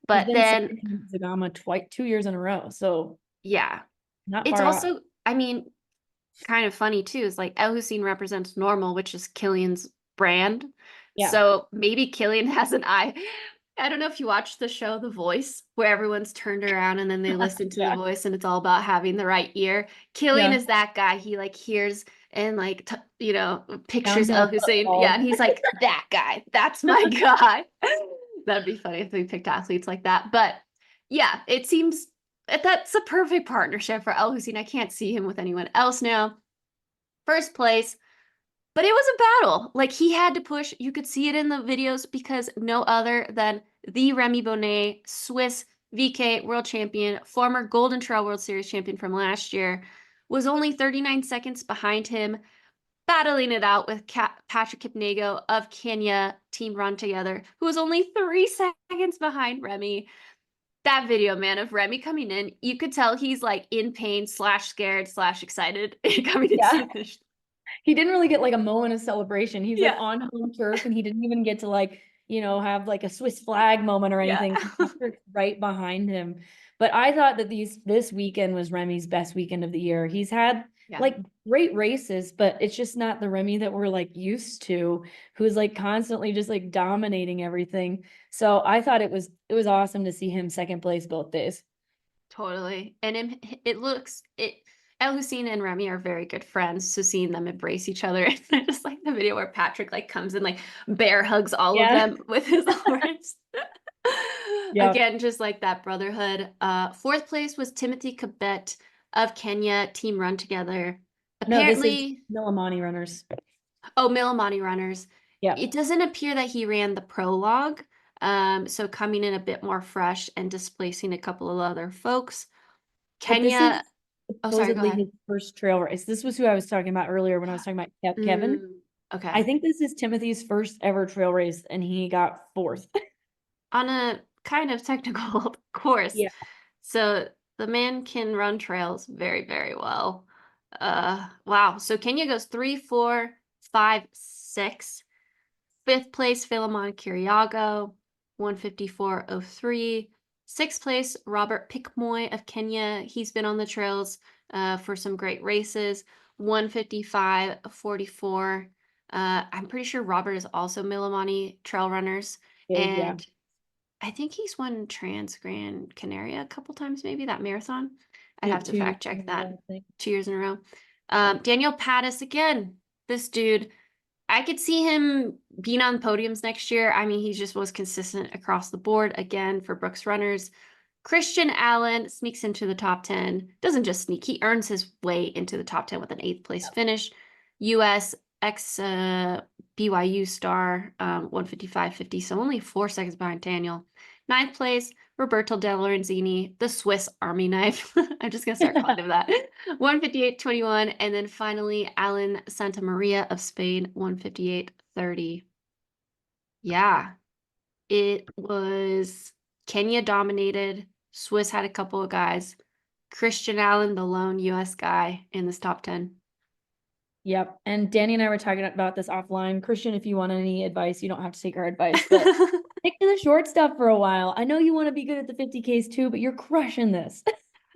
But been then, second in Zagama twice, 2 years in a row. So yeah, not it's far off. also, I mean, kind of funny too, is like Elhousine represents normal, which is Killian's brand. Yeah. So maybe Killian has an eye. I don't know if you watch the show The Voice, where everyone's turned around and then they listen to the Yeah. voice and it's all about having the right ear. Killian Yeah. is that guy. He like hears and like pictures Downhill Elhousine. Yeah, football. and he's like, that guy. That's my guy. That'd be funny if we picked athletes like that. But yeah, it seems that's a perfect partnership for Elhousine. I can't see him with anyone else now. First place, but it was a battle. Like he had to push. You could see it in the videos because no other than the Remi Bonnet, Swiss VK world champion, former Golden Trail World Series champion from last year, was only 39 seconds behind him, battling it out with Patrick Kipnego of Kenya, Team Run Together, who was only 3 seconds behind Remi. That video, man, of Remi coming in, you could tell he's like in pain slash scared slash excited coming into Yeah. the finish. He didn't really get like a moment of celebration. He's like Yeah. on home turf and he didn't even get to like, have like a Swiss flag moment or Yeah. anything. Right behind him. But I thought that this weekend was Remi's best weekend of the year. He's had Yeah. like great races, but it's just not the Remi that we're like used to, who's like constantly just like dominating everything. So I thought it was awesome to see him second place both days. Totally. And Elhousine and Remi are very good friends. So seeing them embrace each other, I just like the video where Patrick like comes and like bear hugs all of Yeah. them with his arms. Yeah. Again, just like that brotherhood. Fourth place was Timothy Kibet of Kenya, Team Run Together. No, this is Apparently, Millimani runners. oh, Millimani runners. Yeah. It doesn't appear that he ran the prologue. So coming in a bit more fresh and displacing a couple of other folks. But this is Kenya, oh, sorry, go supposedly ahead. his first trail race. This was who I was talking about earlier when I was talking about Kevin. Mm, okay. I think this is Timothy's first ever trail race, and he got fourth. On a kind of technical course. Yeah. So the man can run trails very, very well. Wow. So Kenya goes 3, 4, 5, 6. Fifth place, Philemon Kiriago, 154.03. Sixth place, Robert Pickmoy of Kenya. He's been on the trails for some great races, 155.44. I'm pretty sure Robert is also Millimani Trail Runners. Yeah. And I think he's won Trans Gran Canaria a couple times, maybe that marathon. I'd have to 2 years fact in check a that. row, I think. 2 years in a row. Yeah. Daniel Pattis again. This dude, I could see him being on podiums next year. I mean, he just was consistent across the board again for Brooks Runners. Christian Allen sneaks into the top 10. Doesn't just sneak, he earns his way into the top 10 with an eighth place finish. US ex BYU star, 155.50, so only 4 seconds behind Daniel. Ninth place, Roberto De Lorenzini, the Swiss Army knife. I'm just going to start calling him that. 158.21. And then finally, Alan Santa Maria of Spain, 158.30. Yeah, it was Kenya dominated. Swiss had a couple of guys. Christian Allen, the lone US guy in this top 10. Yep. And Danny and I were talking about this offline. Christian, if you want any advice, you don't have to take our advice, but stick to the short stuff for a while. I know you want to be good at the 50Ks too, but you're crushing this.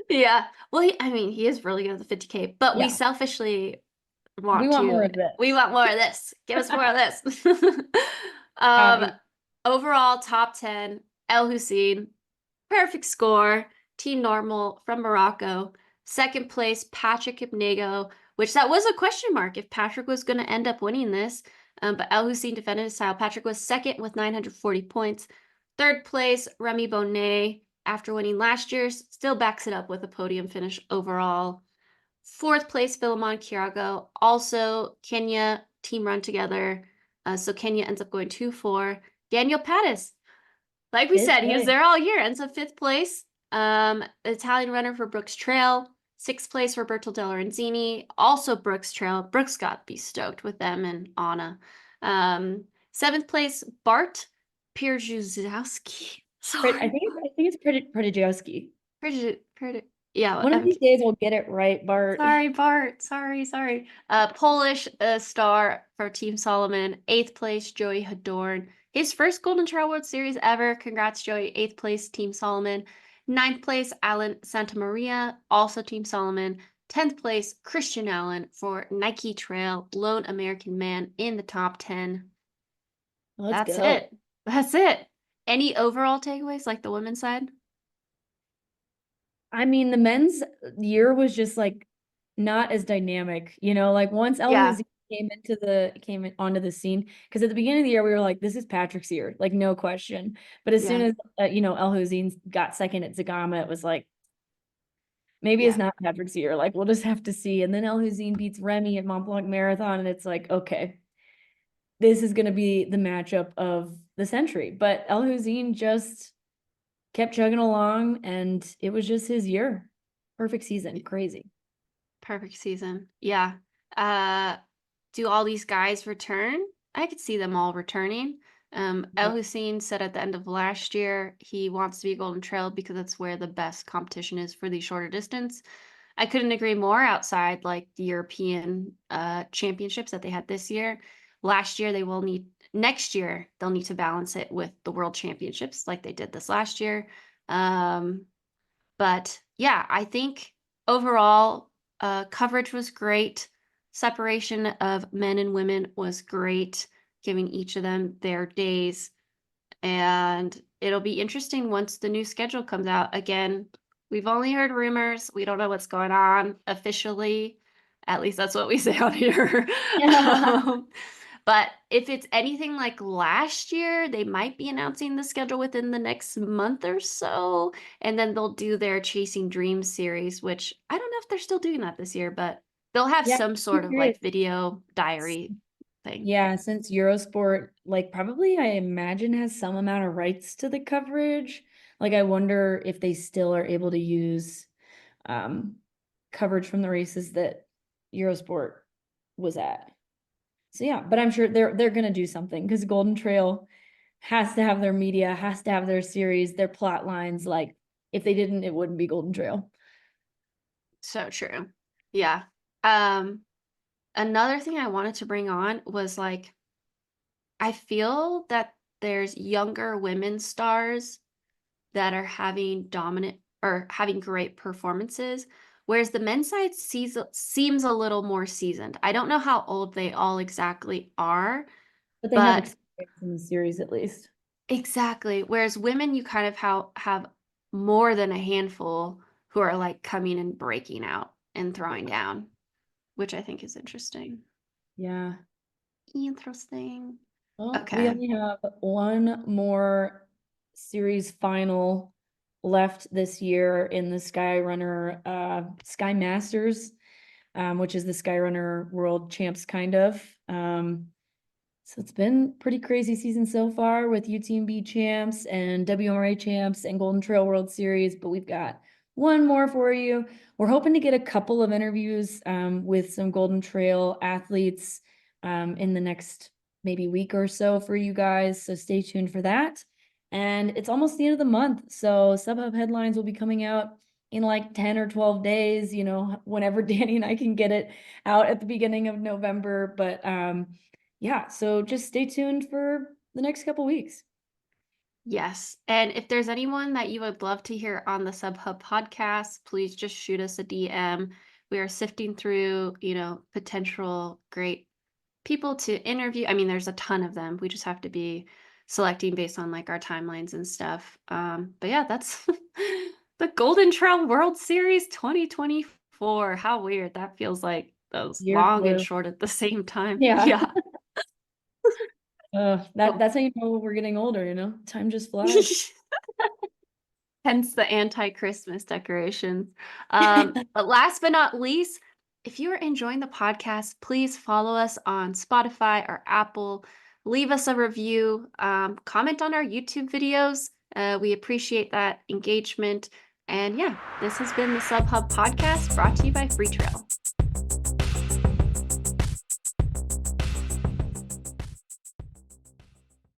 Yeah. Well, he is really good at the 50K, but we Yeah. selfishly We want want more to, of this. we want more of this. Give us more of this. um, Overall, top 10, Elhousine, perfect score, Team Normal from Morocco. Second place, Patrick Kipnego, which that was a question mark if Patrick was going to end up winning this. But Elhousine defended his title. Patrick was second with 940 points. Third place, Remi Bonnet. after winning last year, still backs it up with a podium finish overall. Fourth place, Philemon Kirago. Also, Kenya team run together. So Kenya ends up going 2-4. Daniel Pattis, like we said, he was there all year, ends up fifth place. Italian runner for Brooks Trail. Sixth place, Roberto Del Renzini. Also Brooks Trail. Brooks got to be stoked with them and Anna. Seventh place, Bart Pierzhuzowski. Sorry. I think it's Predijowski. Yeah. One of these days we'll get it right, Bart. Sorry, Bart. Sorry. Polish star for Team Solomon. Eighth place, Joey Hadorn. His first Golden Trail World Series ever. Congrats, Joey. Eighth place, Team Solomon. Ninth place, Alan Santamaria, also Team Solomon. 10th place, Christian Allen for Nike Trail, lone American man in the top 10. Let's go. That's it. Any overall takeaways, like the women's side? I mean, the men's year was just like not as dynamic, like once Elhousine came onto the scene, because at the beginning of the year we were like, this is Patrick's year, like no question. But as soon as Elhousine got second at Zagama, it was like maybe it's not Patrick's year. Like we'll just have to see. And then Elhousine beats Remi at Mont Blanc Marathon, and it's like, okay, this is going to be the matchup of the century. But Elhousine just kept chugging along, and it was just his year. Perfect season. Crazy. Perfect season. Yeah. Do all these guys return? I could see them all returning. Elhousine said at the end of last year he wants to be Golden Trail because that's where the best competition is for the shorter distance. I couldn't agree more outside like the European championships that they had this year. Last year next year they'll need to balance it with the world championships like they did this last year. But yeah, I think overall coverage was great. Separation of men and women was great, giving each of them their days. And it'll be interesting once the new schedule comes out. Again, we've only heard rumors. We don't know what's going on officially. At least that's what we say on here. But if it's anything like last year, they might be announcing the schedule within the next month or so. And then they'll do their Chasing Dreams series, which I don't know if they're still doing that this year, but they'll have some sort of like video diary thing. Yeah, since Eurosport, like probably I imagine has some amount of rights to the coverage. Like I wonder if they still are able to use coverage from the races that Eurosport was at. So yeah, but I'm sure they're gonna do something because Golden Trail has to have their media, has to have their series, their plot lines. Like if they didn't, it wouldn't be Golden Trail. So true. Yeah. Another thing I wanted to bring on was like, I feel that there's younger women stars that are having dominant or having great performances, whereas the men's side seems a little more seasoned. I don't know how old they all exactly are, but they have experience in the series at least. Exactly. Whereas women, you kind of have more than a handful who are like coming and breaking out and throwing down, which I think is interesting. Yeah. Interesting. Well, Okay. we only have one more series final left this year in the Sky Masters, which is the Skyrunner World Champs kind of. So it's been pretty crazy season so far with UTMB champs and WMRA champs and Golden Trail World Series, but we've got one more for you. We're hoping to get a couple of interviews with some Golden Trail athletes in the next maybe week or so for you guys. So stay tuned for that. And it's almost the end of the month. So SubHub headlines will be coming out in like 10 or 12 days, whenever Dani and I can get it out at the beginning of November. But yeah, so just stay tuned for the next couple weeks. Yes. And if there's anyone that you would love to hear on the SubHub podcast, please just shoot us a DM. We are sifting through, potential great people to interview. I mean, there's a ton of them. We just have to be selecting based on like our timelines and stuff. But yeah, that's the Golden Trail World Series 2024. How weird. That feels like those long and short at the same time. Yeah. That's how you know we're getting older, time just flies. Hence the anti-Christmas decorations. But last but not least, if you are enjoying the podcast, please follow us on Spotify or Apple. Leave us a review. Comment on our YouTube videos. We appreciate that engagement. And yeah, this has been the Sub Hub podcast brought to you by Free Trail.